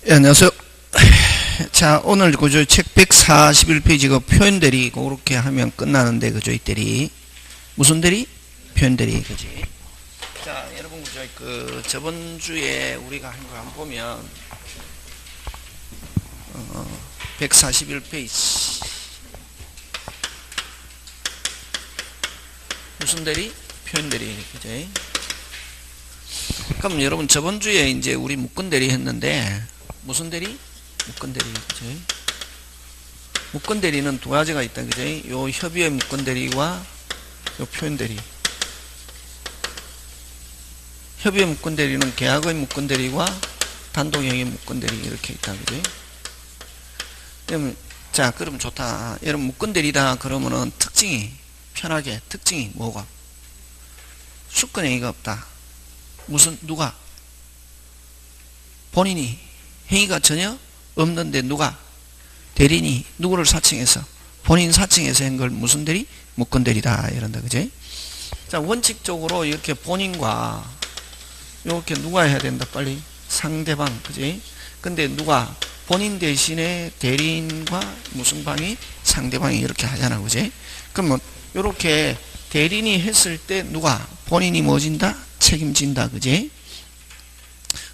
예, 안녕하세요. 자, 오늘 그저 책 141페이지가 표현대리, 그렇게 하면 끝나는데, 그죠, 이 대리. 무슨 대리? 표현대리, 그지? 자, 여러분, 그저 저번 주에 우리가 한 거 한번 보면, 141페이지. 무슨 대리? 표현대리, 그지? 그럼 여러분, 저번 주에 이제 우리 묶은대리 했는데, 무슨 대리? 묶은대리, 그지? 묶은대리는 두 가지가 있다, 그지? 요 협의의 묶은대리와 요 표현대리. 협의의 묶은대리는 계약의 묶은대리와 단독형의 묶은대리 이렇게 있다, 그지? 자, 그럼 좋다. 여러분, 묶은대리다 그러면은 특징이, 편하게, 특징이 뭐가? 수권행위가 없다. 무슨, 누가? 본인이 행위가 전혀 없는데 누가? 대리인이 누구를 사칭해서? 본인 사칭해서 한 걸 무슨 대리? 묶은대리다 이런다, 그지? 자, 원칙적으로 이렇게 본인과 이렇게 누가 해야 된다, 빨리? 상대방, 그지? 근데 누가? 본인 대신에 대리인과 무슨 방이? 상대방이 이렇게 하잖아, 그지? 그러면 이렇게 대리인이 했을 때 누가? 본인이 뭐 진다? 책임진다, 그지?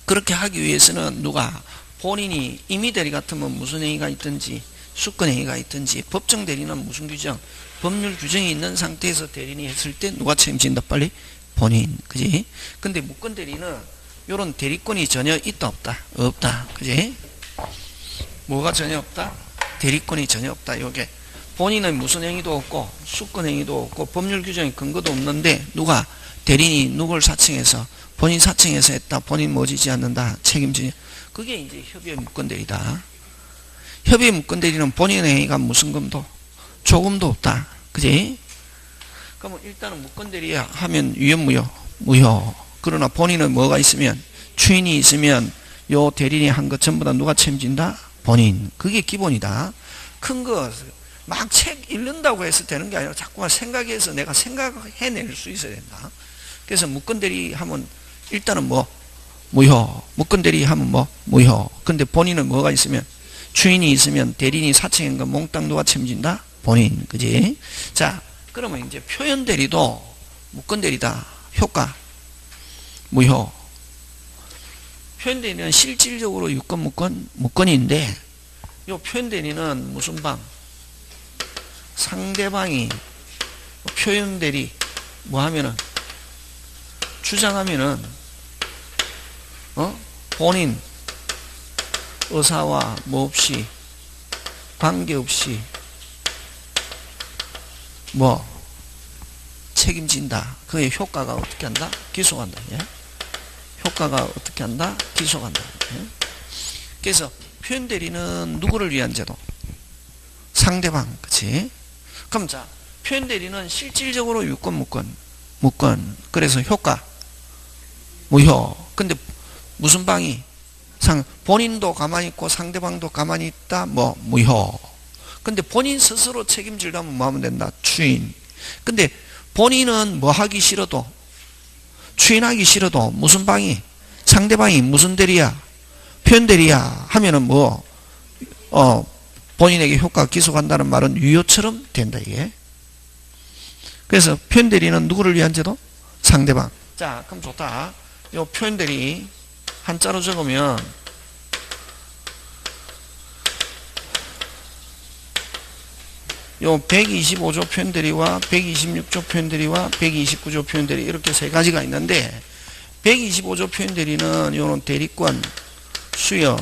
그렇게 하기 위해서는 누가? 본인이 임의대리 같으면 무슨 행위가 있든지 수권행위가 있든지 법정 대리는 무슨 규정? 법률 규정이 있는 상태에서 대리인이 했을 때 누가 책임진다, 빨리? 본인, 그지? 근데 묶은대리는 요런 대리권이 전혀 있다, 없다? 없다, 그지? 뭐가 전혀 없다? 대리권이 전혀 없다. 요게 본인은 무슨 행위도 없고 수권행위도 없고 법률 규정의 근거도 없는데 누가? 대리인이 누굴 사칭해서? 본인 사칭해서 했다. 본인 뭐 지지 않는다. 책임지냐. 그게 이제 협의의 묶은대리다. 협의의 묶은대리는 본인의 행위가 무슨 금도? 조금도 없다. 그지? 그러면 일단은 묶은대리 하면 유효무효? 무효. 그러나 본인은 뭐가 있으면? 추인이 있으면 요 대리인이 한 것 전부 다 누가 책임진다? 본인. 그게 기본이다. 큰 거 막 책 읽는다고 해서 되는 게 아니라 자꾸만 생각해서 내가 생각해낼 수 있어야 된다. 그래서 묶은대리 하면 일단은 뭐? 무효. 묶은대리 하면 뭐? 무효. 근데 본인은 뭐가 있으면? 주인이 있으면 대리인이 사칭한 거 몽땅 누가 책임진다? 본인. 그지? 자, 그러면 이제 표현대리도 묶은대리다. 효과? 무효. 표현대리는 실질적으로 유권 묶건인데 요 표현대리는 무슨 방? 상대방이 표현대리 뭐 하면은 주장하면은 본인 의사와 뭐 없이 관계없이 뭐 책임진다. 그의 효과가 어떻게 한다? 기소한다. 예? 효과가 어떻게 한다? 기소한다. 예? 그래서 표현대리는 누구를 위한 제도? 상대방, 그치? 그럼 자, 표현대리는 실질적으로 유권 묶건. 그래서 효과 무효. 근데 무슨 방이? 본인도 가만히 있고 상대방도 가만히 있다. 뭐 무효. 근데 본인 스스로 책임지려면 뭐 하면 된다? 추인. 근데 본인은 뭐 하기 싫어도 추인하기 싫어도 무슨 방이? 상대방이 무슨 대리야? 표현대리야 하면은 뭐 본인에게 효과가 기소간다는 말은 유효처럼 된다, 이게. 그래서 표현대리는 누구를 위한 제도? 상대방. 자, 그럼 좋다. 요 표현대리 한자로 적으면 요 125조 표현대리와 126조 표현대리와 129조 표현대리 이렇게 세 가지가 있는데 125조 표현대리는 요런 대리권 수여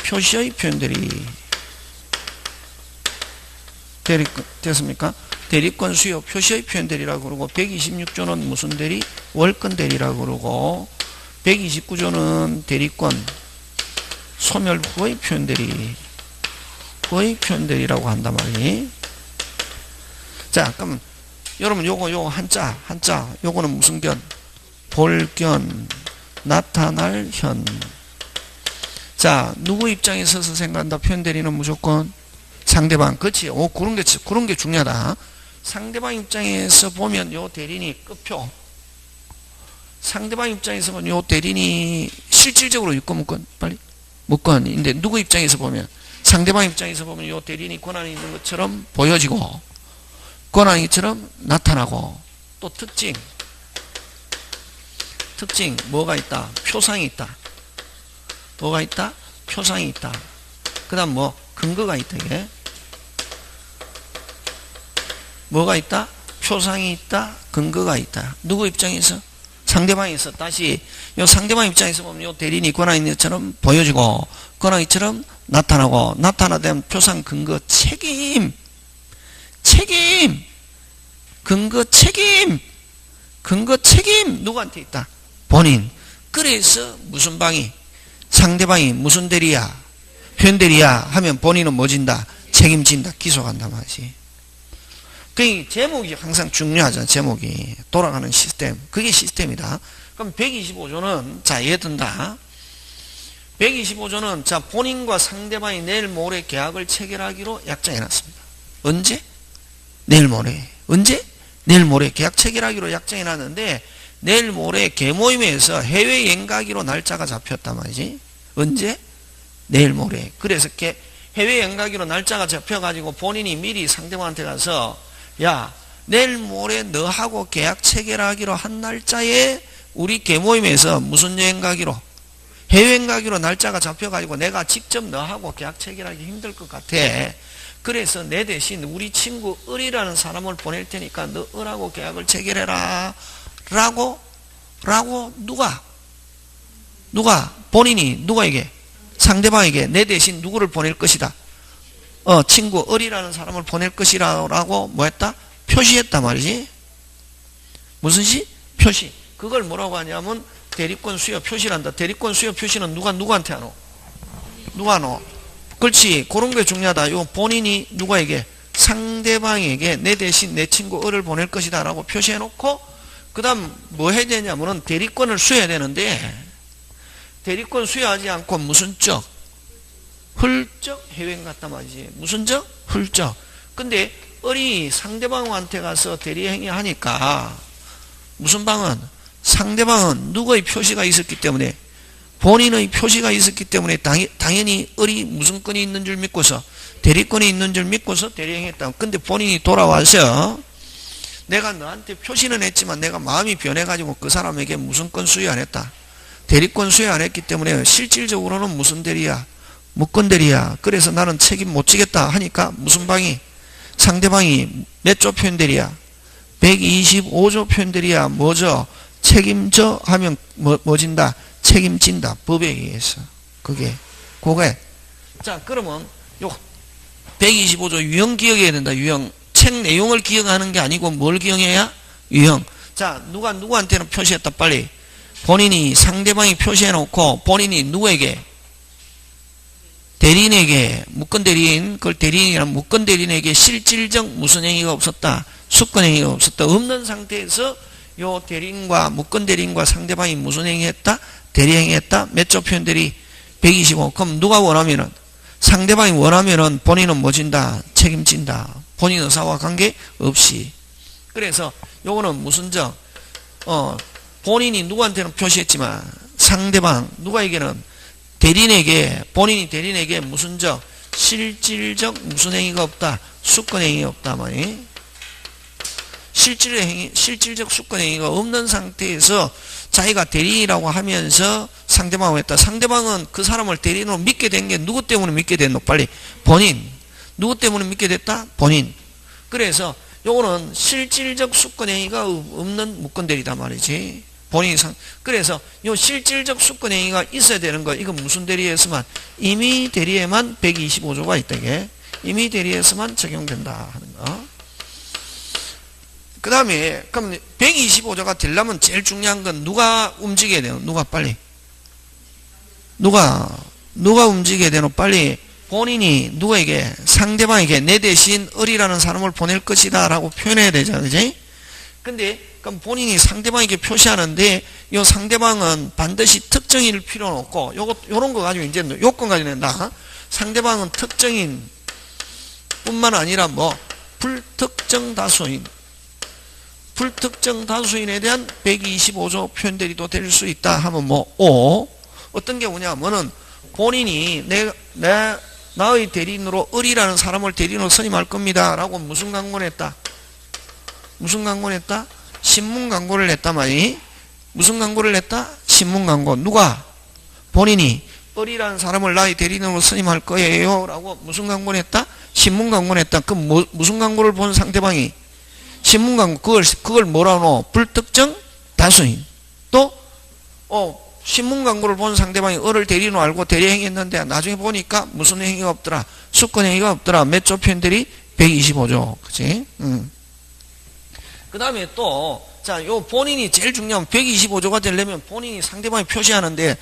표시의 표현대리 됐습니까? 대리권 수요 표시의 표현대리라고 그러고 126조는 무슨 대리? 월권 대리라고 그러고 129조는 대리권 소멸 후의 표현대리 후의 표현대리라고 한단 말이에요. 자, 그럼 여러분 요거 한자 요거는 무슨 견? 볼견 나타날 현. 자, 누구 입장에 서서 생각한다? 표현대리는 무조건 상대방. 그치? 그런 게 중요하다. 상대방 입장에서 보면 요 대리인이 끝표. 상대방 입장에서 보면 요 대리인이 실질적으로 유권, 빨리. 무권인데 누구 입장에서 보면 상대방 입장에서 보면 요 대리인이 권한이 있는 것처럼 보여지고 권한이처럼 나타나고 또 특징 뭐가 있다? 표상이 있다. 뭐가 있다? 표상이 있다. 그 다음 뭐 근거가 있다. 이게 뭐가 있다? 표상이 있다. 근거가 있다. 누구 입장에서? 상대방에서 다시 요 상대방 입장에서 보면 요 대리인이 권한 있는 것처럼 보여지고 권한이처럼 나타나고 나타나된 표상 근거 책임 근거 책임 누구한테 있다? 본인. 그래서 무슨 방이 상대방이 무슨 대리야 현대리야 하면 본인은 뭐 진다? 책임진다. 기소한다 말이지. 그 제목이 항상 중요하잖아. 제목이 돌아가는 시스템. 그게 시스템이다. 그럼 125조는 자 예를 든다. 125조는 자 본인과 상대방이 내일 모레 계약을 체결하기로 약정해놨습니다. 언제? 내일 모레. 언제? 내일 모레 계약 체결하기로 약정해놨는데 내일 모레 개모임에서 해외여행 가기로 날짜가 잡혔단 말이지. 언제? 내일 모레. 그래서 해외여행 가기로 날짜가 잡혀가지고 본인이 미리 상대방한테 가서 야 내일 모레 너하고 계약 체결하기로 한 날짜에 우리 개모임에서 무슨 여행 가기로 해외여행 가기로 날짜가 잡혀가지고 내가 직접 너하고 계약 체결하기 힘들 것 같아. 그래서 내 대신 우리 친구 을이라는 사람을 보낼 테니까 너 을하고 계약을 체결해라 라고 누가 본인이 누구에게 상대방에게 내 대신 누구를 보낼 것이다. 친구 을이라는 사람을 보낼 것이라고 뭐 했다? 표시했단 말이지. 무슨 시? 표시. 그걸 뭐라고 하냐면 대리권 수여 표시란다. 대리권 수여 표시는 누구한테 하노? 누가 하노? 그렇지. 그런 게 중요하다. 요 본인이 누구에게? 상대방에게 내 대신 내 친구 을을 보낼 것이다 라고 표시해 놓고 그 다음 뭐 해야 되냐면은 대리권을 수여해야 되는데 대리권 수여하지 않고 무슨 적? 훌쩍 해외여행 갔단 말이지. 무슨 적? 훌쩍. 근데 을이 상대방한테 가서 대리행위 하니까 무슨 방은? 상대방은 누구의 표시가 있었기 때문에 본인의 표시가 있었기 때문에 당연히 을이 무슨 건이 있는 줄 믿고서 대리권이 있는 줄 믿고서 대리행위했다. 근데 본인이 돌아와서 내가 너한테 표시는 했지만 내가 마음이 변해가지고 그 사람에게 무슨 건 수여 안 했다. 대리권 수여 안 했기 때문에 실질적으로는 무슨 대리야? 무권 대리야. 그래서 나는 책임 못 지겠다 하니까 무슨 방이? 상대방이 몇 조 표현대리야? 125조 표현대리야. 뭐죠? 책임져 하면 뭐 진다? 책임진다. 법에 의해서. 그게. 자, 그러면 요 125조 유형 기억해야 된다. 유형. 책 내용을 기억하는 게 아니고 뭘 기억해야? 유형. 자, 누구한테는 표시했다. 빨리. 본인이 상대방이 표시해 놓고 본인이 누구에게? 대리인에게 무권 대리인 그걸 대리인이란 무권 대리인에게 실질적 무슨 행위가 없었다. 수권 행위가 없었다. 없는 상태에서 요 대리인과 무권 대리인과 상대방이 무슨 행위했다? 대리 행위했다. 몇 조 표현 대리? 125. 그럼 누가 원하면은 상대방이 원하면은 본인은 뭐 진다? 책임진다. 본인 의사와 관계 없이. 그래서 요거는 무슨 적? 본인이 누구한테는 표시했지만 상대방 누구에게는 대리인에게 본인이 대리인에게 무슨 적? 실질적 무슨 행위가 없다. 수권 행위가 없다 말이. 실질적 수권 행위가 없는 상태에서 자기가 대리인이라고 하면서 상대방을 했다. 상대방은 그 사람을 대리인으로 믿게 된 게 누구 때문에 믿게 됐노? 빨리. 본인. 누구 때문에 믿게 됐다? 본인. 그래서 요거는 실질적 수권 행위가 없는 무권 대리다 말이지. 본인이 그래서 요 실질적 수권 행위가 있어야 되는 거. 이건 무슨 대리에서만? 임의 대리에만 125조가 있다. 이게. 임의 대리에서만 적용된다 하는 거. 그 다음에 그럼 125조가 되려면 제일 중요한 건 누가 움직여야 돼요? 누가 빨리? 누가 움직여야 되노? 빨리. 본인이 누구에게? 상대방에게 내 대신 을이라는 사람을 보낼 것이다 라고 표현해야 되잖아. 그지? 근데 그럼 본인이 상대방에게 표시하는데 이 상대방은 반드시 특정인일 필요는 없고 요런 거 가지고 이제 요건 가지고 낸다. 상대방은 특정인 뿐만 아니라 뭐 불특정 다수인에 대한 125조 표현 대리도 될 수 있다 하면 뭐 어떤 경우냐면은 본인이 나의 대리인으로 을이라는 사람을 대리인으로 선임할 겁니다 라고 무슨 광고를 했다? 무슨 광고를 했다? 신문 광고를 했단 말이. 무슨 광고를 했다? 신문 광고. 누가? 본인이 을이라는 사람을 나의 대리인으로 선임할 거예요 라고 무슨 광고를 했다? 신문 광고를 했다. 그럼 무슨 광고를 본 상대방이? 신문 광고. 그걸 뭐라노? 불특정 다수인. 또 신문 광고를 본 상대방이 을을 대리인으로 알고 대리행위했는데 나중에 보니까 무슨 행위가 없더라? 수권 행위가 없더라. 몇 조 표현들이? 125조. 그치? 그 다음에 또, 자, 요 본인이 제일 중요한 125조가 되려면 본인이 상대방이 표시하는데,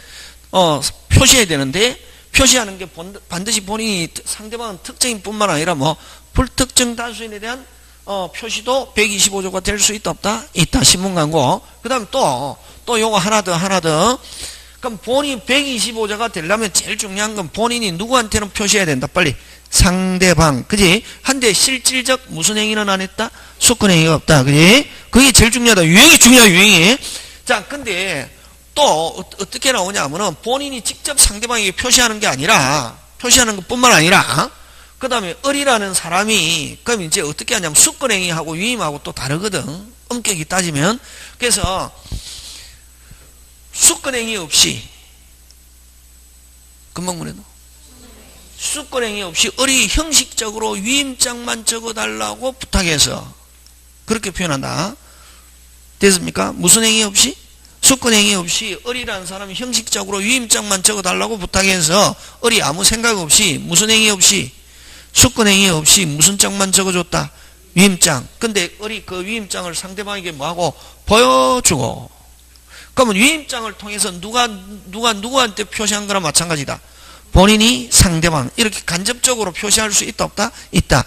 표시해야 되는데, 표시하는 게 반드시 본인이 상대방은 특정인 뿐만 아니라 불특정 다수인에 대한 표시도 125조가 될 수 있다, 없다? 있다. 신문 광고. 그 다음 또 요거 하나 더. 그럼 본인 125조가 되려면 제일 중요한 건 본인이 누구한테는 표시해야 된다. 빨리. 상대방. 그지? 한데 실질적 무슨 행위는 안 했다? 수권 행위가 없다. 그지? 그게 제일 중요하다. 유형이 중요해, 유형이. 자, 근데 또 어떻게 나오냐면은 본인이 직접 상대방에게 표시하는 게 아니라, 표시하는 것 뿐만 아니라, 그 다음에 을이라는 사람이, 그럼 이제 어떻게 하냐면 수권 행위하고 위임하고 또 다르거든. 엄격히 따지면. 그래서 수권 행위 없이, 금방 뭐래도? 수권 행위 없이 을이 형식적으로 위임장만 적어달라고 부탁해서 그렇게 표현한다. 됐습니까? 무슨 행위 없이? 수권 행위 없이 을이라는 사람이 형식적으로 위임장만 적어달라고 부탁해서 을이 아무 생각 없이 무슨 행위 없이? 수권 행위 없이 무슨 장만 적어줬다? 위임장. 근데 을이 그 위임장을 상대방에게 뭐하고? 보여주고. 그러면 위임장을 통해서 누가 누구한테 표시한 거나 마찬가지다. 본인이 상대방 이렇게 간접적으로 표시할 수 있다 없다? 있다.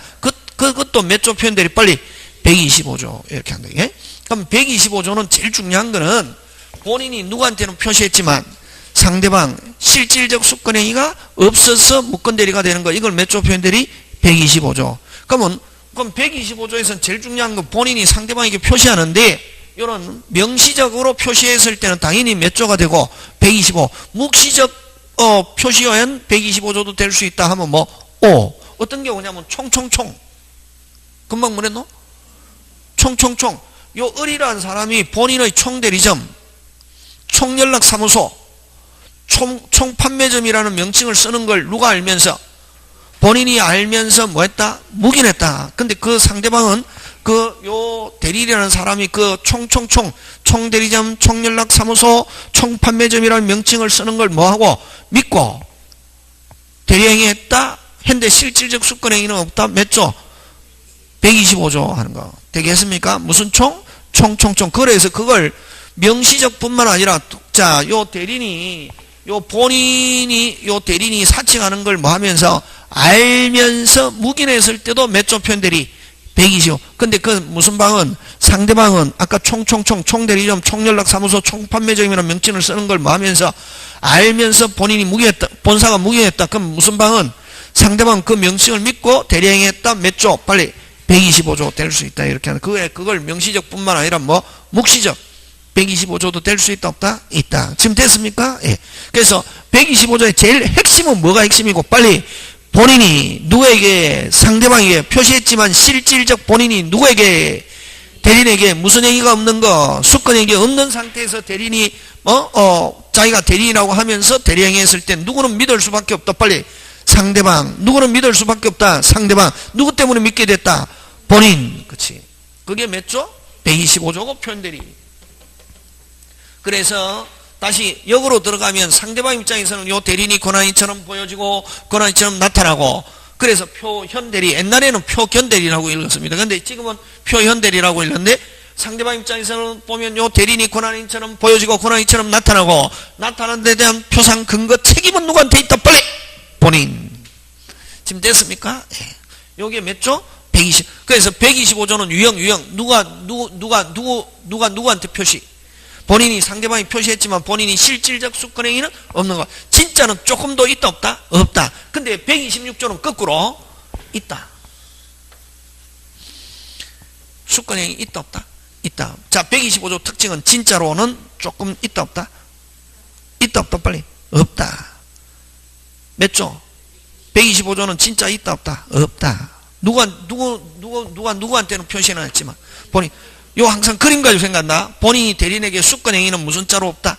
그것도 몇 조 표현들이 빨리 125조 이렇게 한다. 예? 그럼 125조는 제일 중요한 거는 본인이 누구한테는 표시했지만 상대방 실질적 수권행위가 없어서 무권대리가 되는 거. 이걸 몇 조 표현들이 125조. 그럼 125조에서는 제일 중요한 건 본인이 상대방에게 표시하는데 이런 명시적으로 표시했을 때는 당연히 몇 조가 되고 125. 묵시적 표시어엔 125조도 될 수 있다 하면 어떤 경우냐면 총총총. 금방 뭐랬노? 총총총. 요 을이라는 사람이 본인의 총대리점, 총연락사무소, 총판매점이라는 명칭을 쓰는 걸 누가 알면서? 본인이 알면서 뭐 했다? 묵인했다. 근데 그 상대방은 요 대리라는 사람이 총대리점, 총연락사무소, 총판매점이라는 명칭을 쓰는 걸 뭐하고? 믿고 대리행위 했다? 했는데 실질적 수권행위는 없다? 몇 조? 125조 하는 거. 되겠습니까? 무슨 총? 총총총. 그래서 그걸 명시적 뿐만 아니라, 자, 요 대리인이 사칭하는 걸 뭐 하면서 알면서 묵인했을 때도 몇 조 표현들이 125. 근데 그 무슨 방은 상대방은 아까 총대리점, 총연락사무소, 총판매점이라는 명칭을 쓰는 걸 뭐 하면서 알면서 본인이 묵인했다, 본사가 묵인했다. 그럼 무슨 방은 상대방 그 명칭을 믿고 대리행위했다. 몇 조? 빨리 125조 될 수 있다. 이렇게 하는. 그걸 명시적 뿐만 아니라 묵시적 125조도 될 수 있다 없다? 있다. 지금 됐습니까? 예. 그래서 125조의 제일 핵심은 뭐가 핵심이고 빨리 본인이 누구에게 상대방에게 표시했지만 실질적 본인이 누구에게 대리인에게 무슨 행위가 없는 거 수권행위 없는 상태에서 대리인이 자기가 대리인이라고 하면서 대리행위했을 때 누구는 믿을 수밖에 없다. 빨리 상대방. 누구는 믿을 수밖에 없다. 상대방. 누구 때문에 믿게 됐다? 본인. 그치. 그게 몇 조? 125조고 표현들이. 그래서 다시 역으로 들어가면 상대방 입장에서는 요 대리인이 권한이처럼 보여지고 권한이처럼 나타나고 그래서 표현대리. 옛날에는 표견대리라고 읽었습니다. 근데 지금은 표현대리라고 읽는데 상대방 입장에서는 보면 요 대리인이 권한인처럼 보여지고 권한이처럼 나타나고 나타나는 데 대한 표상 근거 책임은 누구한테 있다? 빨리 본인. 지금 됐습니까? 예. 요게 몇 조? 120. 그래서 125조는 유형. 누구한테 표시? 본인이 상대방이 표시했지만 본인이 실질적 수권행위는 없는 거. 진짜는 조금 더 있다 없다? 없다. 근데 126조는 거꾸로 있다. 수권행위 있다 없다? 있다. 자, 125조 특징은 진짜로는 조금 있다 없다? 있다 없다 빨리? 없다. 몇 조? 125조는 진짜 있다 없다? 없다. 누구한테는 표시는 했지만 본인 요 항상 그림 가지고 생각한다. 본인이 대리인에게 수권행위는 무슨 자로 없다?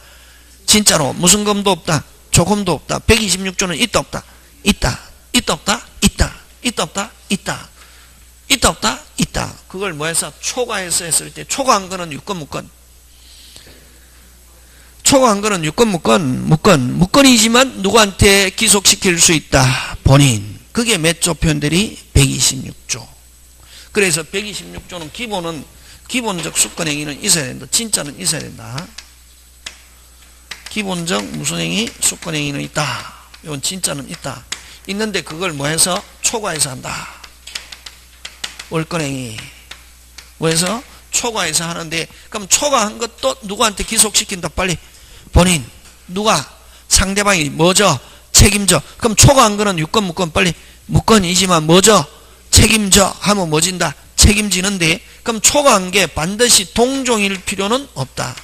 진짜로 무슨 검도 없다. 조금도 없다. 126조는 있다 없다? 있다. 있다 없다? 있다. 있다 없다? 있다. 있다 없다? 있다. 그걸 뭐해서 초과해서 했을 때 초과한 거는 유권 무권. 초과한 거는 유권 무권이지만 누구한테 기속시킬 수 있다? 본인. 그게 몇 조 표현들이? 126조. 그래서 126조는 기본적 수권행위는 있어야 된다. 진짜는 있어야 된다. 기본적 무슨 행위? 수권행위는 있다. 이건 진짜는 있다. 있는데 그걸 뭐해서? 초과해서 한다. 월권행위. 뭐해서? 초과해서 하는데 그럼 초과한 것도 누구한테 기속시킨다? 빨리. 본인. 누가? 상대방이 뭐죠? 책임져. 그럼 초과한 거는 유권 무권 빨리. 무권이지만 뭐죠? 책임져 하면 뭐진다? 책임지는데 그럼 초과한 게 반드시 동종일 필요는 없다.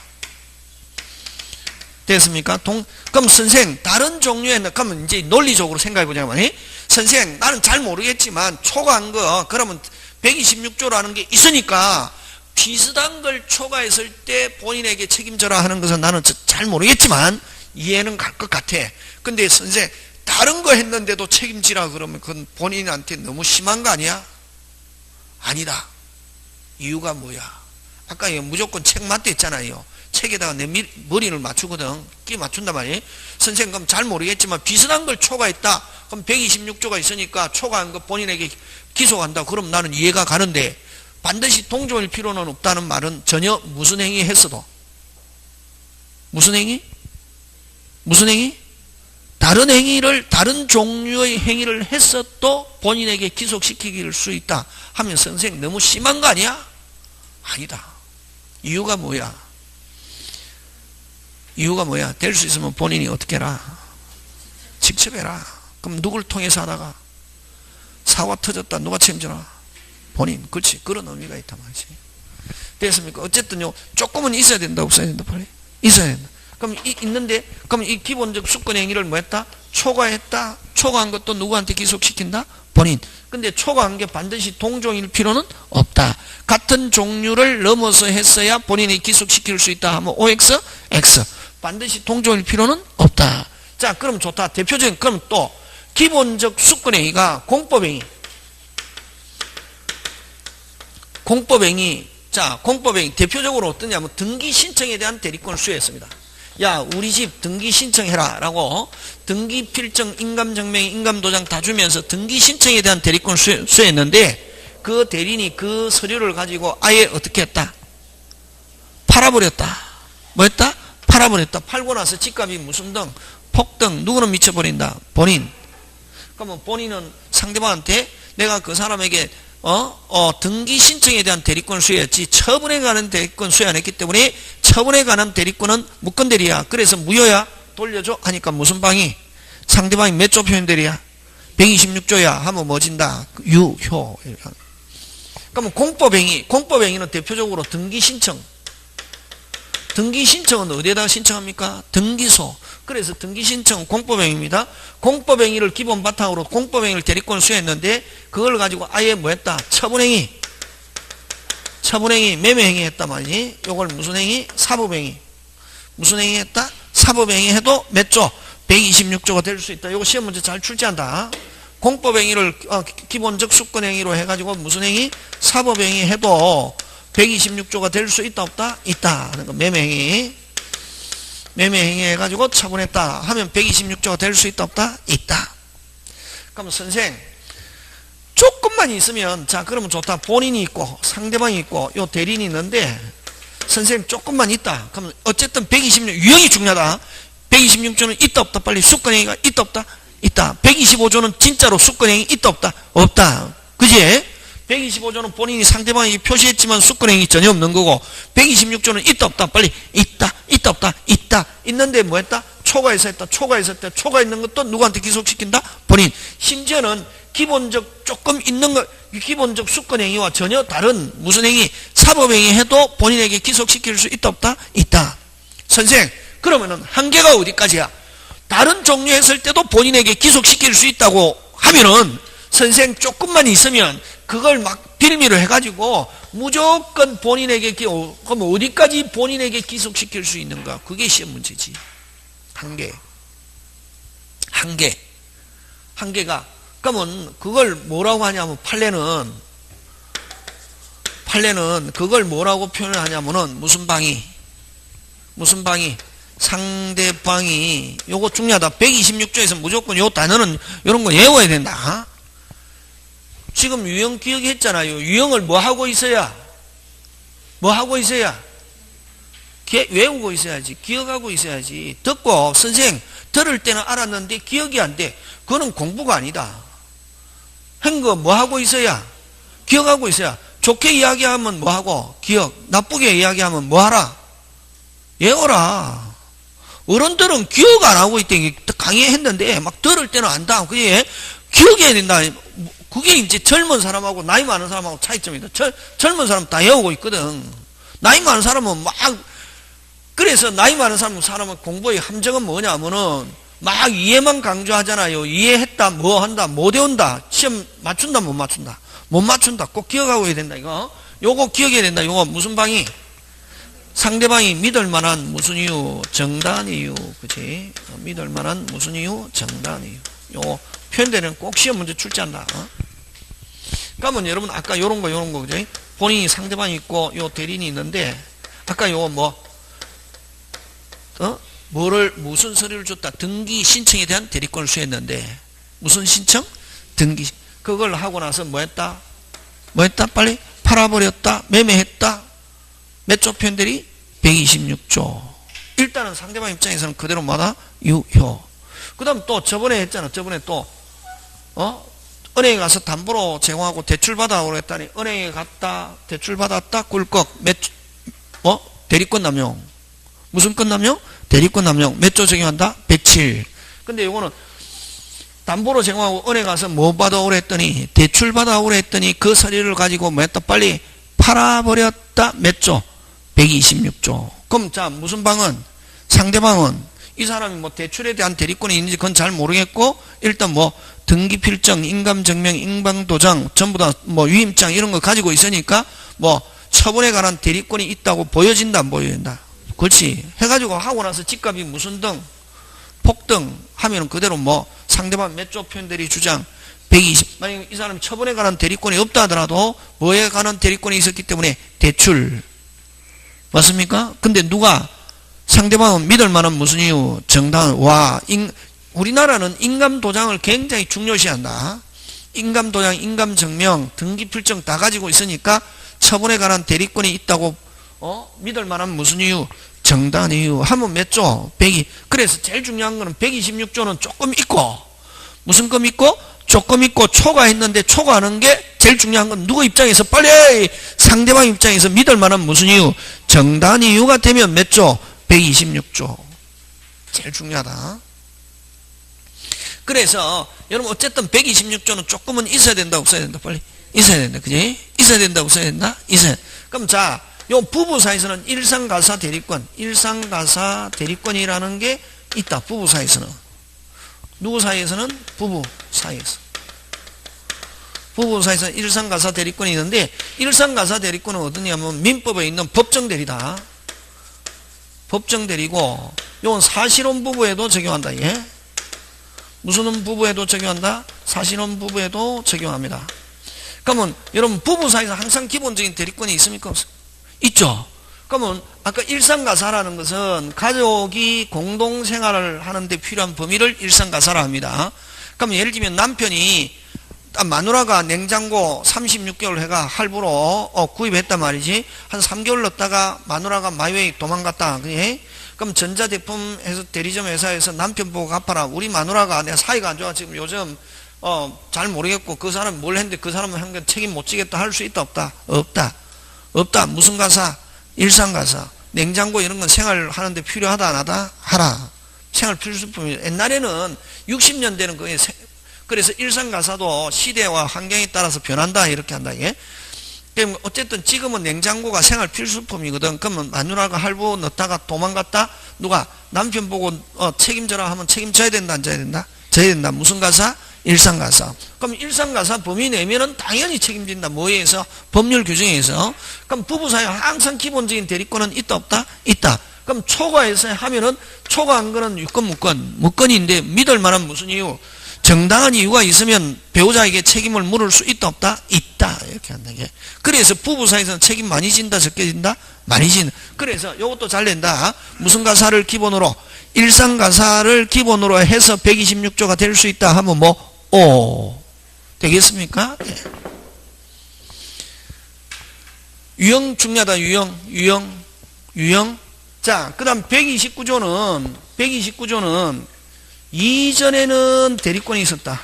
됐습니까? 그럼 선생 다른 종류의 그러면 이제 논리적으로 생각해 보자면 선생 나는 잘 모르겠지만 초과한 거 그러면 126조라는 게 있으니까 비슷한 걸 초과했을 때 본인에게 책임져라 하는 것은 나는 잘 모르겠지만 이해는 갈 것 같아. 근데 선생 다른 거 했는데도 책임지라 그러면 그건 본인한테 너무 심한 거 아니야? 아니다. 이유가 뭐야? 아까 무조건 책 맞대 했잖아요. 책에다가 내 머리를 맞추거든. 끼 맞춘단 말이에요. 선생님 그럼 잘 모르겠지만 비슷한 걸 초과했다. 그럼 126조가 있으니까 초과한 거 본인에게 기소한다. 그럼 나는 이해가 가는데 반드시 동종일 필요는 없다는 말은 전혀 무슨 행위 했어도 무슨 행위? 무슨 행위? 다른 행위를 다른 종류의 행위를 했어도 본인에게 기속시킬 수 있다 하면 선생님 너무 심한 거 아니야? 아니다. 이유가 뭐야? 이유가 뭐야? 될 수 있으면 본인이 어떻게 해라? 직접 해라. 그럼 누굴 통해서 하다가 사고 터졌다. 누가 책임져라? 본인. 그렇지. 그런 의미가 있단 말이지. 됐습니까? 어쨌든요. 조금은 있어야 된다. 없어야 된다. 빨리. 있어야 된다. 그럼 있는데 그럼 이 기본적 수권 행위를 뭐 했다? 초과했다. 초과한 것도 누구한테 기속시킨다? 본인. 근데 초과한 게 반드시 동종일 필요는 없다. 같은 종류를 넘어서 했어야 본인이 기속시킬 수 있다 하면 OX, X. 반드시 동종일 필요는 없다. 자, 그럼 좋다. 대표적인, 그럼 또 기본적 수권행위가 공법행위. 공법행위. 자, 공법행위 대표적으로 어떠냐면 등기 신청에 대한 대리권을 수여했습니다. 야, 우리 집 등기 신청해라 라고 등기 필정, 인감증명, 인감도장 다 주면서 등기 신청에 대한 대리권을 수여했는데 그 대리인이 그 서류를 가지고 아예 어떻게 했다? 팔아버렸다. 뭐 했다? 팔아버렸다. 팔고 나서 집값이 무슨 등? 폭등. 누구는 미쳐버린다? 본인. 그러면 본인은 상대방한테 내가 그 사람에게 등기 신청에 대한 대리권 수여했지 처분에 관한 대리권 수여 안 했기 때문에 처분에 관한 대리권은 무권대리야. 그래서 무효야. 돌려줘 하니까 무슨 방이? 상대방이 몇 조 표현대리야? 126조야 하면 뭐진다? 유효. 그러면 공법행위는 대표적으로 등기 신청. 등기 신청은 어디에다가 신청합니까? 등기소. 그래서 등기 신청은 공법행위입니다. 공법행위를 기본 바탕으로 공법행위를 대리권 수여했는데 그걸 가지고 아예 뭐 했다? 처분행위. 처분행위, 매매행위 했단 말이지. 요걸 무슨 행위? 사법행위. 무슨 행위 했다? 사법행위 해도 몇 조? 126조가 될 수 있다. 요거 시험 문제 잘 출제한다. 공법행위를 기본적 수권행위로 해가지고 무슨 행위? 사법행위 해도 126조가 될 수 있다 없다? 있다 하는 거. 매매행위. 매매행위 해가지고 처분했다 하면 126조가 될 수 있다 없다? 있다. 그럼 선생 조금만 있으면 자 그러면 좋다. 본인이 있고 상대방이 있고 요 대리인이 있는데 선생 조금만 있다. 그럼 어쨌든 126 유형이 중요하다. 126조는 있다 없다? 빨리. 수권행위가 있다 없다? 있다. 125조는 진짜로 수권행위 있다 없다? 없다. 그지? 125조는 본인이 상대방에게 표시했지만 수권행위 전혀 없는 거고 126조는 있다 없다? 빨리. 있다. 있다 없다? 있다. 있는데 뭐 했다? 초과해서 했다. 초과해서 했다. 초과 있는 것도 누구한테 기속시킨다? 본인. 심지어는 기본적 조금 있는 거 기본적 수권행위와 전혀 다른 무슨 행위? 사법행위 해도 본인에게 기속시킬 수 있다 없다? 있다. 선생 그러면은 한계가 어디까지야? 다른 종류 했을 때도 본인에게 기속시킬 수 있다고 하면은 선생 조금만 있으면 그걸 막 빌미로 해가지고 무조건 본인에게 그럼 어디까지 본인에게 기속시킬 수 있는가? 그게 시험 문제지. 한계가. 그러면 그걸 뭐라고 하냐면 판례는 그걸 뭐라고 표현을 하냐면은 무슨 방이 상대방이 요거 중요하다. 126조에서 무조건 요 단어는 요런 거 외워야 된다. 지금 유형 기억했잖아요. 유형을 뭐 하고 있어야? 외우고 있어야지. 기억하고 있어야지. 듣고 선생 들을 때는 알았는데 기억이 안 돼. 그거는 공부가 아니다. 한 거 뭐 하고 있어야? 기억하고 있어야. 좋게 이야기하면 뭐 하고? 기억. 나쁘게 이야기하면 뭐 하라? 외워라. 어른들은 기억 안 하고 있대. 강의했는데 막 들을 때는 안다. 그게 기억해야 된다. 그게 이제 젊은 사람하고 나이 많은 사람하고 차이점이다. 젊은 사람 다 외우고 있거든. 나이 많은 사람은 그래서 나이 많은 사람은 공부의 함정은 뭐냐면은 막 이해만 강조하잖아요. 이해했다, 뭐 한다, 못 외운다. 시험 맞춘다, 못 맞춘다. 못 맞춘다. 꼭 기억하고 해야 된다, 이거. 요거 기억해야 된다. 요거 무슨 방이? 상대방이 믿을 만한 무슨 이유? 정당한 이유. 그치? 믿을 만한 무슨 이유? 정당한 이유. 요 표현되는 꼭 시험 문제 출제한다. 그러면 여러분 아까 요런 거, 그죠? 본인이 상대방이 있고 요 대리인이 있는데 아까 요거 무슨 서류를 줬다? 등기 신청에 대한 대리권을 수했는데 무슨 신청? 등기. 그걸 하고 나서 뭐 했다? 빨리 팔아버렸다? 매매했다? 몇 조 표현들이? 126조. 일단은 상대방 입장에서는 그대로 뭐다? 유효. 그 다음 또 저번에 했잖아. 저번에 또 은행에 가서 담보로 제공하고 대출받아오라 했더니 은행에 갔다 대출받았다 꿀꺽 대리권 남용. 무슨 건 남용? 대리권 남용. 몇 조 적용한다? 107. 근데 이거는 담보로 제공하고 은행 가서 뭐 받아오라 했더니 대출 받아오라 했더니 그 서류를 가지고 뭐 했다? 빨리 팔아버렸다. 몇 조? 126조. 그럼 자 무슨 방은? 상대방은 이 사람이 뭐 대출에 대한 대리권이 있는지 그건 잘 모르겠고 일단 뭐 등기필정, 인감증명, 인방도장 전부 다 뭐 위임장 이런 거 가지고 있으니까 뭐 처분에 관한 대리권이 있다고 보여진다 안 보여진다? 그렇지. 해가지고 하고 나서 집값이 무슨 등 폭등 하면은 그대로 뭐 상대방 몇 조 표현대리 주장 120. 만약 이 사람이 처분에 관한 대리권이 없다 하더라도 뭐에 관한 대리권이 있었기 때문에 대출. 맞습니까? 근데 누가 상대방은 믿을 만한 무슨 이유? 정당. 우리나라는 인감도장을 굉장히 중요시한다. 인감도장, 인감증명, 등기필정 다 가지고 있으니까 처분에 관한 대리권이 있다고 믿을 만한 무슨 이유? 정당한 이유. 하면 몇 조? 100이. 그래서 제일 중요한 거는 126조는 조금 있고 무슨 금 있고? 조금 있고 초과했는데 초과하는 게 제일 중요한 건 누구 입장에서 빨리 상대방 입장에서 믿을 만한 무슨 이유? 정당한 이유가 되면 몇 조? 126조. 제일 중요하다. 그래서 여러분 어쨌든 126조는 조금은 있어야 된다 없어야 된다? 빨리 있어야 된다. 그지? 있어야 된다 없어야 된다? 있어야. 그럼 자, 요 부부 사이에서는 일상가사 대리권이라는 게 있다. 부부 사이에서는. 누구 사이에서는? 부부 사이에서. 부부 사이에서 일상가사 대리권이 있는데 일상가사 대리권은 어디냐면 민법에 있는 법정대리다. 법정대리고 이건 사실혼 부부에도 적용한다. 예? 무슨 부부에도 적용한다? 사실혼 부부에도 적용합니다. 그러면 여러분 부부 사이에서 항상 기본적인 대리권이 있습니까? 있죠. 그러면 아까 일상가사라는 것은 가족이 공동생활을 하는데 필요한 범위를 일상가사라 합니다. 그러면 예를 들면 남편이 마누라가 냉장고 36개월 해가 할부로 구입했단 말이지. 한 3개월 넣었다가 마누라가 마이웨이 도망갔다. 그래? 그럼 전자제품 대리점 회사에서 남편 보고 갚아라. 우리 마누라가 내가 사이가 안 좋아. 지금 요즘 잘 모르겠고 그 사람이 뭘 했는데 그 사람은 한 건 책임 못 지겠다. 할 수 있다 없다? 없다. 무슨 가사? 일상가사. 냉장고 이런 건 생활하는데 필요하다 안 하다? 하라. 생활 필수품이에요. 옛날에는 60년대는 그래서 일상가사도 시대와 환경에 따라서 변한다 이렇게 한다. 예? 그럼 어쨌든 지금은 냉장고가 생활 필수품이거든. 그러면 마누라가 할부 넣다가 도망갔다 누가 남편 보고 책임져라 하면 책임져야 된다 안 져야 된다? 져야 된다. 무슨 가사? 일상가사. 그럼 일상가사 범위 내면은 당연히 책임진다. 뭐에 의해서? 법률 규정에 의해서. 그럼 부부 사이에 항상 기본적인 대리권은 있다 없다? 있다. 그럼 초과해서 하면은 초과한 거는 유권 무권인데 믿을 만한 무슨 이유? 정당한 이유가 있으면 배우자에게 책임을 물을 수 있다 없다? 있다. 이렇게 한다. 그래서 부부 사이에서는 책임 많이 진다 적게 진다? 많이 진다. 그래서 이것도 잘 낸다. 무슨 가사를 기본으로? 일상가사를 기본으로 해서 126조가 될 수 있다 하면 뭐? 되겠습니까? 네. 유형 중요하다. 유형. 자, 그 다음 129조는 이전에는 대리권이 있었다.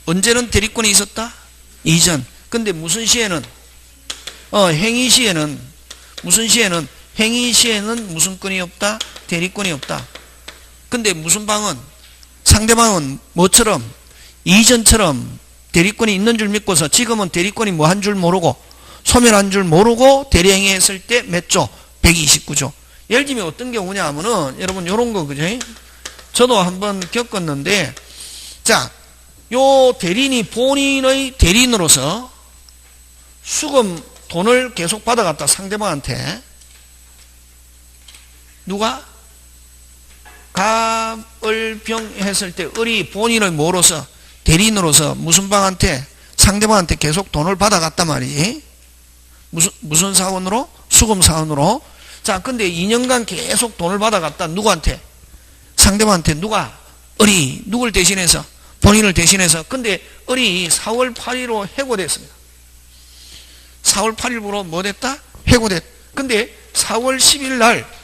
언제는 대리권이 있었다? 이전. 근데 무슨 시에는? 행위 시에는 무슨 시에는? 행위 시에는 무슨 권이 없다? 대리권이 없다. 근데 무슨 방은? 상대방은 뭐처럼? 이전처럼 대리권이 있는 줄 믿고서 지금은 대리권이 뭐 한 줄 모르고 소멸한 줄 모르고 대리행위 했을 때 몇 조? 129조. 예를 들면 어떤 경우냐 하면은 여러분 요런 거 그죠? 저도 한번 겪었는데 자, 요 대리인이 본인의 대리인으로서 수금 돈을 계속 받아갔다 상대방한테 누가? 갑을병 했을 때 을이 본인의 뭐로서? 대리인으로서 무슨 방한테? 상대방한테 계속 돈을 받아갔단 말이지. 무슨 사원으로? 수금 사원으로. 자, 근데 2년간 계속 돈을 받아갔다. 누구한테? 상대방한테. 누가? 을이. 누굴 대신해서? 본인을 대신해서. 근데 을이 4월 8일로 해고됐습니다. 4월 8일부로 뭐 됐다? 해고됐. 근데 4월 10일 날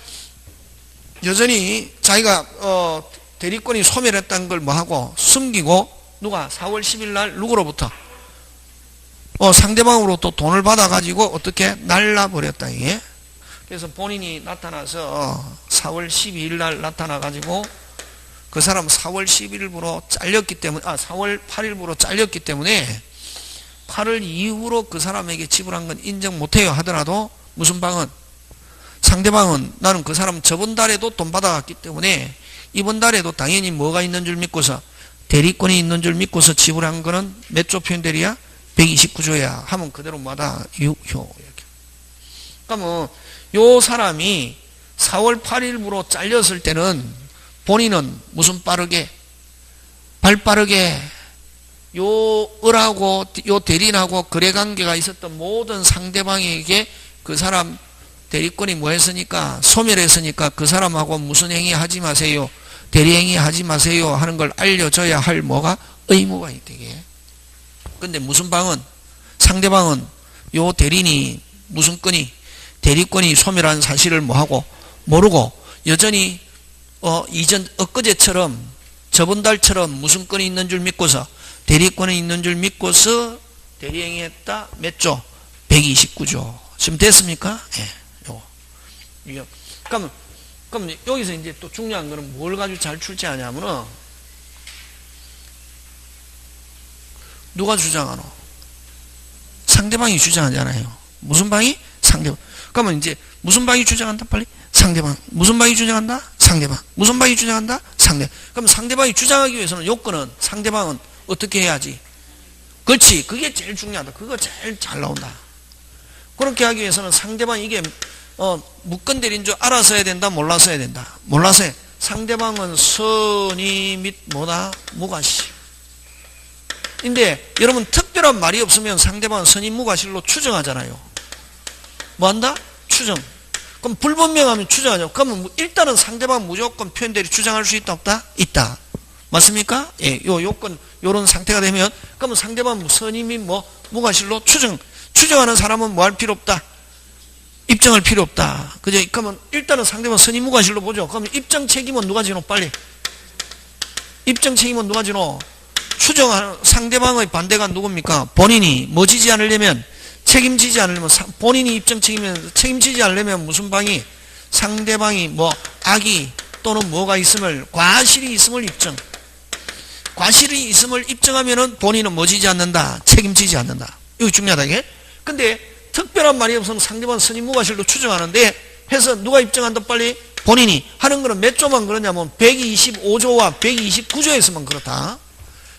여전히 자기가 대리권이 소멸했다는 걸 뭐하고 숨기고 누가 4월 10일 날 누구로부터 상대방으로 또 돈을 받아가지고 어떻게 날라버렸다 이게. 그래서 본인이 나타나서 4월 12일 날 나타나가지고 그 사람 4월 11일부로 잘렸기 때문에 4월 8일부로 잘렸기 때문에 8월 이후로 그 사람에게 지불한 건 인정 못해요 하더라도 무슨 방은? 상대방은 나는 그 사람 저번 달에도 돈 받아갔기 때문에 이번 달에도 당연히 뭐가 있는 줄 믿고서 대리권이 있는 줄 믿고서 지불한 거는 몇 조 표현대리야? 129조야 하면 그대로 뭐다? 유효 이렇게. 그러면 요 사람이 4월 8일부로 잘렸을 때는 본인은 무슨 빠르게? 발 빠르게 요 을하고 요 대리인하고 거래관계가 있었던 모든 상대방에게 그 사람 대리권이 뭐 했으니까 소멸했으니까 그 사람하고 무슨 행위 하지 마세요. 대리행위 하지 마세요 하는 걸 알려줘야 할 뭐가? 의무가 있대게. 근데 무슨 방은? 상대방은 요 대리인이 무슨 건이? 대리권이 소멸한 사실을 뭐하고? 모르고 여전히 이전 엊그제처럼 저번 달처럼 무슨 건이 있는 줄 믿고서 대리권이 있는 줄 믿고서 대리행위 했다. 몇 조? 129조. 지금 됐습니까? 예. 그럼 여기서 이제 또 중요한 거는 뭘 가지고 잘 출제하냐면은 누가 주장하노? 상대방이 주장하잖아요. 무슨 방이? 상대방. 그러면 이제 무슨 방이 주장한다? 빨리 상대방. 무슨 방이 주장한다? 상대방. 무슨 방이 주장한다? 상대방. 그럼 상대방이 주장하기 위해서는 요건은 상대방은 어떻게 해야지? 그렇지. 그게 제일 중요하다. 그거 제일 잘 나온다. 그렇게 하기 위해서는 상대방이 이게 무건대리인 줄 알아서 해야 된다? 몰라서 해야 된다? 몰라서 해. 상대방은 선의 및 뭐다? 무과실. 근데 여러분 특별한 말이 없으면 상대방은 선의 무과실로 추정하잖아요. 뭐 한다? 추정. 그럼 불분명하면 추정하죠. 그러면 일단은 상대방 무조건 표현대리 주장할 수 있다 없다? 있다. 맞습니까? 예, 요 요건 요런 상태가 되면 그러면 상대방 선의 및 뭐 무과실로 추정하는 사람은 뭐 할 필요 없다? 입증할 필요 없다. 그죠? 그러면 일단은 상대방 선의 무과실로 보죠. 그러면 입증 책임은 누가 지노? 빨리. 입증 책임은 누가 지노? 추정하는 상대방의 반대가 누굽니까? 본인이 뭐 지지 않으려면 책임지지 않으려면 본인이 입증 책임지지 않으려면 무슨 방이? 상대방이 뭐 악의 또는 뭐가 있음을 과실이 있음을 입증. 과실이 있음을 입증하면은 본인은 뭐 지지 않는다? 책임지지 않는다. 이거 중요하다, 이게. 근데 특별한 말이 없으면 상대방 선임 무과실로 추정하는데 해서 누가 입증한다 빨리? 본인이 하는 거는 몇 조만 그러냐면 125조와 129조에서만 그렇다.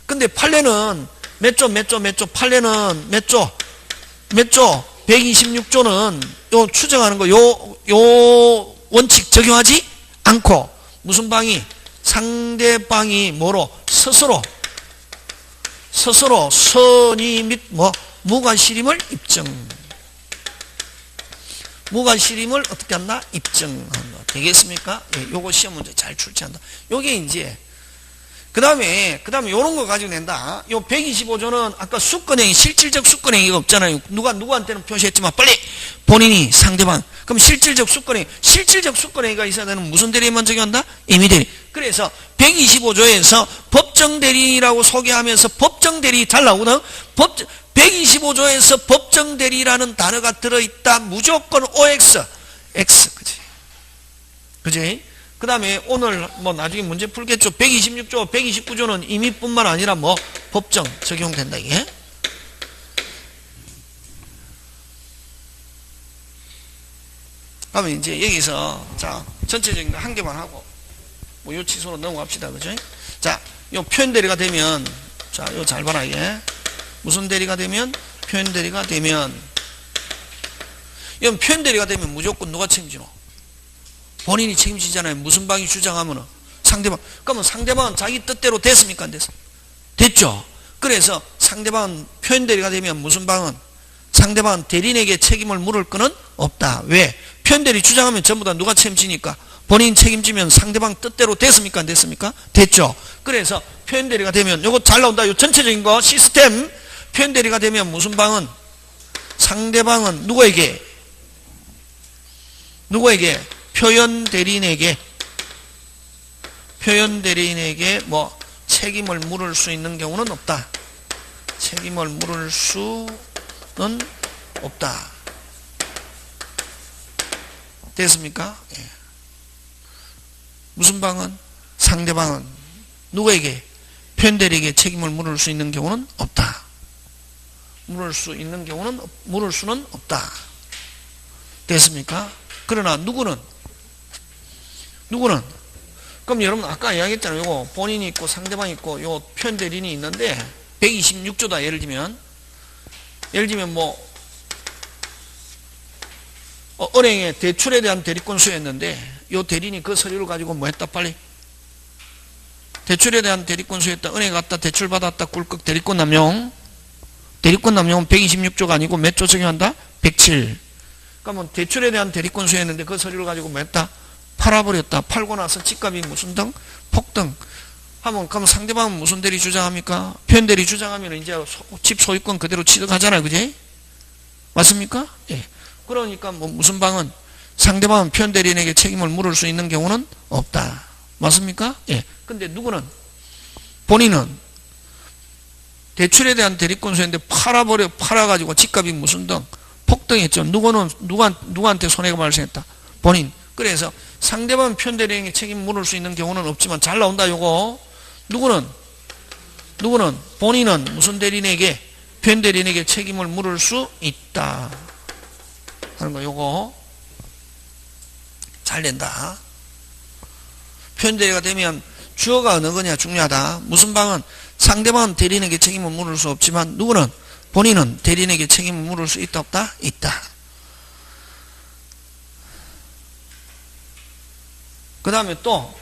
근데 판례는 몇 조, 판례는 몇 조? 126조는 요 추정하는 거, 요 원칙 적용하지 않고 무슨 방이? 상대방이 뭐로? 스스로 선의 및 무과실임을 입증. 무과실임을 어떻게 한다? 입증한다. 되겠습니까? 예, 요거 시험 문제 잘 출제한다. 요게 이제 그 다음에 요런 거 가지고 낸다. 요 125조는 아까 수권행위, 실질적 수권행위가 없잖아요. 누구한테는 표시했지만 빨리 본인이 상대방. 그럼 실질적 수권행위가 있어야 되는 무슨 대리만 적용한다? 임의대리. 그래서 125조에서 법정대리라고 소개하면서 법정대리 잘 나오거든. 125조에서 법정대리라는 단어가 들어있다. 무조건 OX. X. 그지? 그 다음에 오늘 나중에 문제 풀겠죠. 126조, 129조는 임의뿐만 아니라 법정 적용된다, 이게. 그러면 이제 여기서, 자, 전체적인 거 한 개만 하고, 요 취소로 넘어갑시다, 그죠? 자, 요 표현대리가 되면, 자, 요 잘 봐라, 이게. 무슨 대리가 되면? 표현대리가 되면, 이건 표현대리가 되면 무조건 누가 책임지노? 본인이 책임지잖아요. 무슨 방이 주장하면은 상대방. 그러면 상대방은 자기 뜻대로 됐습니까? 안 됐어? 됐죠. 그래서 상대방은 표현대리가 되면 무슨 방은 상대방은 대리인에게 책임을 물을 거는 없다. 왜? 표현대리 주장하면 전부 다 누가 책임지니까 본인 책임지면 상대방 뜻대로 됐습니까? 안 됐습니까? 됐죠. 그래서 표현대리가 되면 요거 잘 나온다. 요 전체적인 거 시스템. 표현대리가 되면 무슨 방은 상대방은 누구에게 표현대리인에게 책임을 물을 수 있는 경우는 없다. 책임을 물을 수는 없다. 됐습니까? 예. 무슨 방은? 상대방은 누구에게? 표현대리에게 책임을 물을 수 있는 경우는 없다. 물을 수는 없다. 됐습니까? 그러나 누구는? 그럼 여러분 아까 이야기했잖아요. 요거 본인이 있고 상대방이 있고 요 표현대리인이 있는데 126조다. 예를 들면 은행에 대출에 대한 대리권 수여했는데 요 대리인이 그 서류를 가지고 했다 빨리? 대출에 대한 대리권 수여했다. 은행에 갔다 대출 받았다. 꿀꺽 대리권 남용. 대리권 남용은 126조가 아니고 몇 조 적용한다? 107. 그러면 대출에 대한 대리권 수여했는데 그 서류를 가지고 했다? 팔아버렸다. 팔고 나서 집값이 무슨 등? 폭등. 그럼 상대방은 무슨 대리 주장합니까? 표현대리 주장하면 이제 집 소유권 그대로 취득하잖아요. 그지? 맞습니까? 예. 그러니까 무슨 방은 상대방은 표현대리인에게 책임을 물을 수 있는 경우는 없다. 맞습니까? 예. 근데 본인은 대출에 대한 대리권 수였는데 팔아가지고 집값이 무슨 등? 폭등했죠. 누구한테 손해가 발생했다? 본인. 그래서 상대방 표현대리인에게 책임 물을 수 있는 경우는 없지만 잘 나온다, 요거. 누구는? 본인은 무슨 대리인에게? 표현대리인에게 책임을 물을 수 있다. 하는 거, 요거. 잘 된다. 표현대리가 되면 주어가 어느 거냐 중요하다. 무슨 방은 상대방은 대리인에게 책임을 물을 수 없지만 본인은 대리인에게 책임을 물을 수 있다 없다? 있다. 그 다음에 또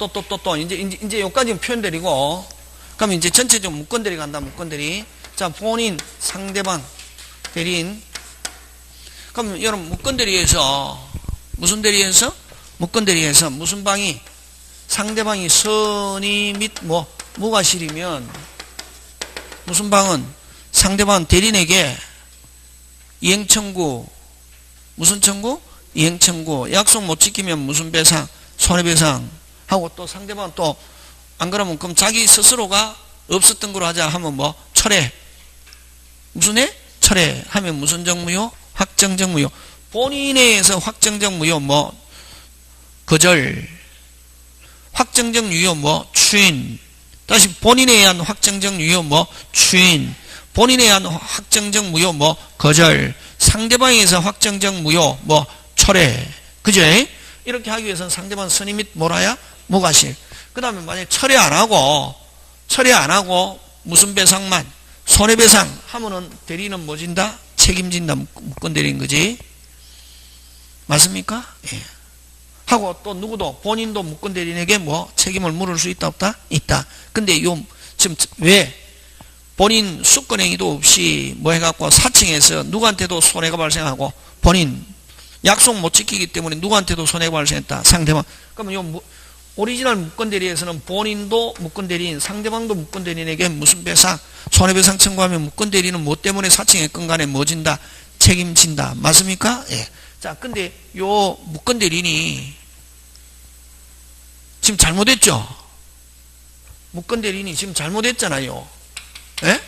이제 여기까지는 표현대리고, 그럼 이제 전체적으로 무건대리 간다. 무건대리. 자, 본인, 상대방, 대리인. 그럼 여러분 무건대리에서 무슨 방이 상대방이 선의 및 무과실이면 무슨 방은 상대방은 대리인에게 이행청구, 무슨 청구? 이행청구. 약속 못 지키면 무슨 배상? 손해배상 하고, 또 상대방은 또 안 그러면 그럼 자기 스스로가 없었던 거로 하자 하면 철회. 무슨 해? 철회 하면 무슨 정무요? 확정적 무효. 본인에 의해서 확정적 무효 거절. 확정적 유효 추인. 다시 본인에 의한 확정적 유효 뭐 추인, 본인에 의한 확정적 무효 뭐 거절, 상대방에서 확정적 무효 뭐 철회. 그죠? 이렇게 하기 위해서는 상대방 선의 및 뭐라야? 무과실. 그 다음에 만약에 철회 안 하고 무슨 배상만 손해배상 하면은 대리는 뭐 진다? 책임진다. 무권 대리인 거지. 맞습니까? 예. 하고 또 누구도 본인도 무권 대리인에게 뭐 책임을 물을 수 있다 없다? 있다. 근데 요 지금 왜 본인 수권행위도 없이 뭐 해갖고 사칭해서 누구한테도 손해가 발생하고 본인 약속 못 지키기 때문에 누구한테도 손해가 발생했다. 상대방. 그러면 요 오리지널 무권대리에서는 본인도 무권대리인, 상대방도 무권대리인에게 무슨 배상, 손해배상 청구하면 무권대리인은 뭐 때문에 사칭했건 간에 뭐 진다? 책임진다. 맞습니까? 예. 자, 근데 요 무권대리인이 지금 잘못했죠? 무권대리인이 지금 잘못했잖아요. 예?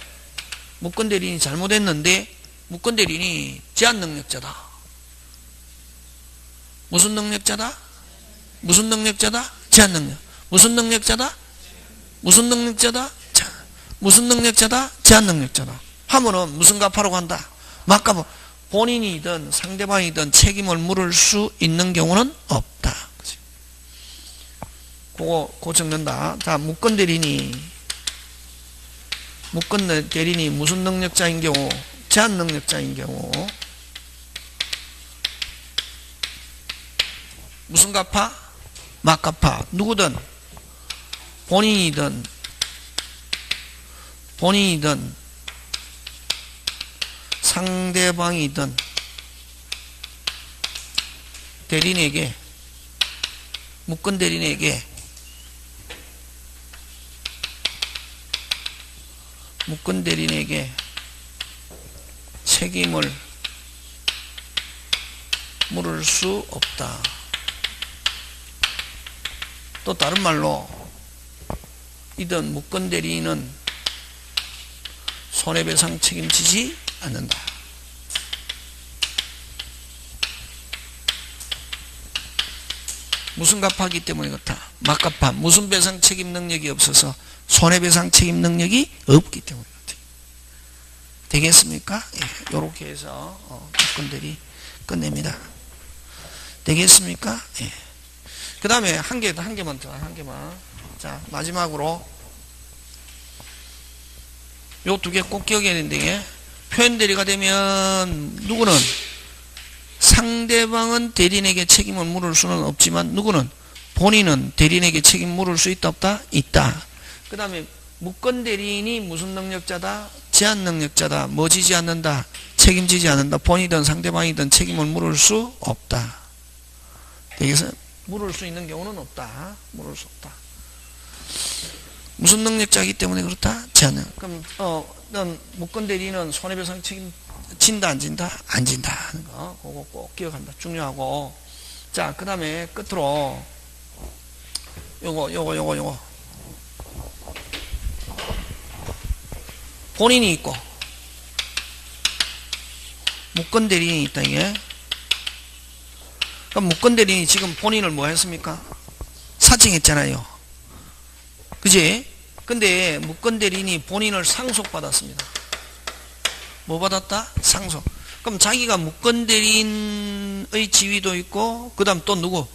무권대리인이 잘못했는데 무권대리인이 제한능력자다. 무슨 능력자다? 무슨 능력자다? 제한능력. 무슨 능력자다? 무슨 능력자다? 무슨 능력자다? 제한능력자다. 하면은 무슨 갚아라고 한다? 막갚아. 본인이든 상대방이든 책임을 물을 수 있는 경우는 없다. 그치? 그거 적는다. 자, 무권대리인이 무슨 능력자인 경우? 제한능력자인 경우 무슨 갚아? 막 갚아. 누구든 본인이든 상대방이든 대리인에게 무권 대리인에게 책임을 물을 수 없다. 또 다른 말로 이든 무권 대리인은 손해배상 책임지지 않는다. 무슨 갚하기 때문에 그렇다. 막갚아. 무슨 배상 책임 능력이 없어서 손해배상 책임 능력이 없기 때문에 그렇다. 되겠습니까? 예, 요렇게 해서 무권 대리 끝냅니다. 되겠습니까? 예. 그 다음에 한 개만 더. 자, 마지막으로 요 두 개 꼭 기억해야 되는데, 표현 대리가 되면 누구는 상대방은 대리인에게 책임을 물을 수는 없지만 누구는 본인은 대리인에게 책임 물을 수 있다 없다? 있다. 그 다음에 무권 대리인이 무슨 능력자다? 제한 능력자다. 뭐 지지 않는다? 책임지지 않는다. 본인이든 상대방이든 책임을 물을 수 없다. 여기서 물을 수 있는 경우는 없다. 물을 수 없다. 무슨 능력자이기 때문에 그렇다? 제한. 그럼 넌 무권 대리인은 손해배상 책임 진다 안 진다? 안 진다 하는 거. 그거 꼭 기억한다. 중요하고. 자, 그 다음에 끝으로 요거 본인이 있고 무권 대리인이 있다. 이게 그럼 무권 대리인이 지금 본인을 뭐 했습니까? 사칭했잖아요. 그지? 근데 무권 대리인이 본인을 상속받았습니다. 뭐 받았다? 상속. 그럼 자기가 무권 대리인의 지위도 있고 그 다음 또 누구?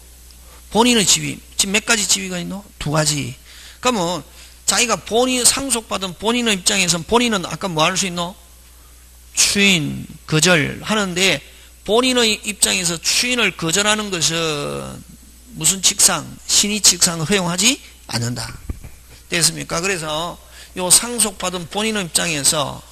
본인의 지위. 지금 몇 가지 지위가 있노? 두 가지. 그러면 자기가 상속받은 본인의 입장에서 본인은 아까 뭐 할 수 있노? 추인, 거절 하는데 본인의 입장에서 추인을 거절하는 것은 무슨 직상? 신의 직상을 허용하지 않는다. 됐습니까? 그래서 요 상속받은 본인의 입장에서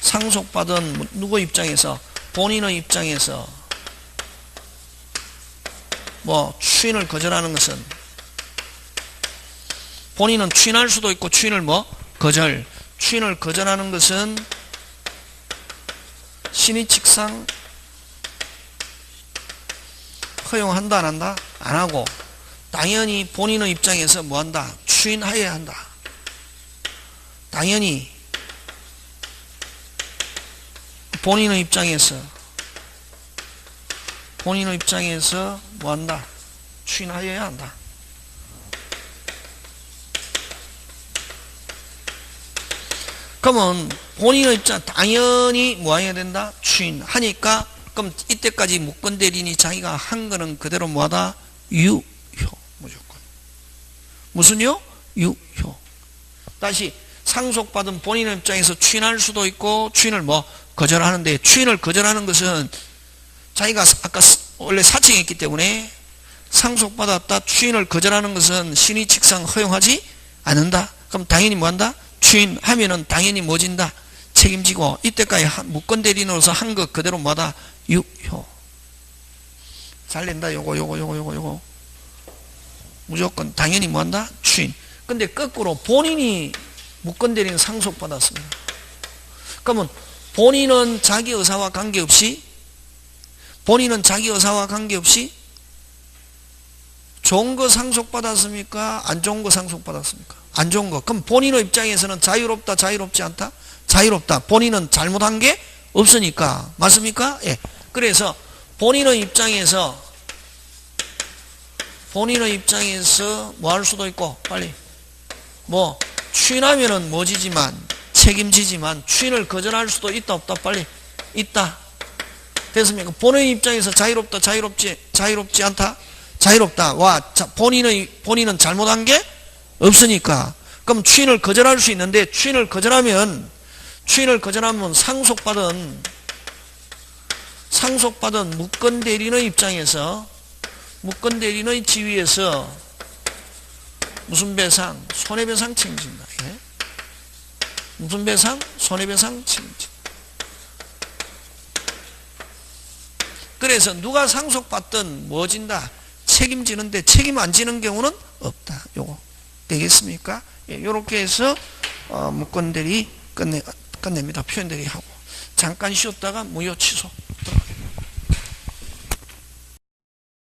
상속받은 누구 입장에서 본인의 입장에서 뭐 추인을 거절하는 것은 본인은 추인할 수도 있고 추인을 뭐 거절. 추인을 거절하는 것은 신의 직상 허용한다 안 한다? 안 하고 당연히 본인의 입장에서 뭐 한다? 추인하여야 한다. 당연히 본인의 입장에서 뭐 한다? 추인하여야 한다. 그러면 본인의 입장 당연히 뭐 해야 된다? 추인하니까 그럼 이때까지 무권 대리인이 자기가 한 거는 그대로 뭐하다? 유효. 무조건. 무슨요? 유효. 다시 상속받은 본인의 입장에서 추인할 수도 있고 추인을 뭐 거절하는데, 추인을 거절하는 것은 자기가 아까 원래 사칭했기 때문에 상속받았다 추인을 거절하는 것은 신의칙상 허용하지 않는다. 그럼 당연히 뭐한다? 추인하면은 당연히 뭐진다? 책임지고 이때까지 무권 대리인으로서 한 것 그대로 뭐다? 유효. 잘 낸다. 요거 무조건 당연히 뭐한다? 추인. 근데 거꾸로 본인이 무권 대리인 상속받았습니다. 그러면 본인은 자기 의사와 관계없이 좋은 거 상속받았습니까? 안 좋은 거 상속받았습니까? 안 좋은 거. 그럼 본인의 입장에서는 자유롭다, 자유롭지 않다? 자유롭다. 본인은 잘못한 게 없으니까. 맞습니까? 예. 그래서 본인의 입장에서 뭐 할 수도 있고, 빨리. 뭐, 추인하면은 뭐지지만, 책임지지만, 추인을 거절할 수도 있다, 없다? 빨리. 있다. 됐습니까? 본인의 입장에서 자유롭다, 자유롭지 않다? 자유롭다. 본인은 잘못한 게 없으니까. 그럼 추인을 거절할 수 있는데, 추인을 거절하면 상속받은 무권 대리인의 입장에서, 무권 대리인의 지위에서 무슨 배상? 손해배상 책임진다. 예? 무슨 배상? 손해배상 책임진다. 그래서 누가 상속받든 뭐 진다? 책임지는데 책임 안 지는 경우는 없다. 요거 되겠습니까? 예, 요렇게 해서 무권 대리 끝냅니다. 표현 대리하고 잠깐 쉬었다가 무효 취소.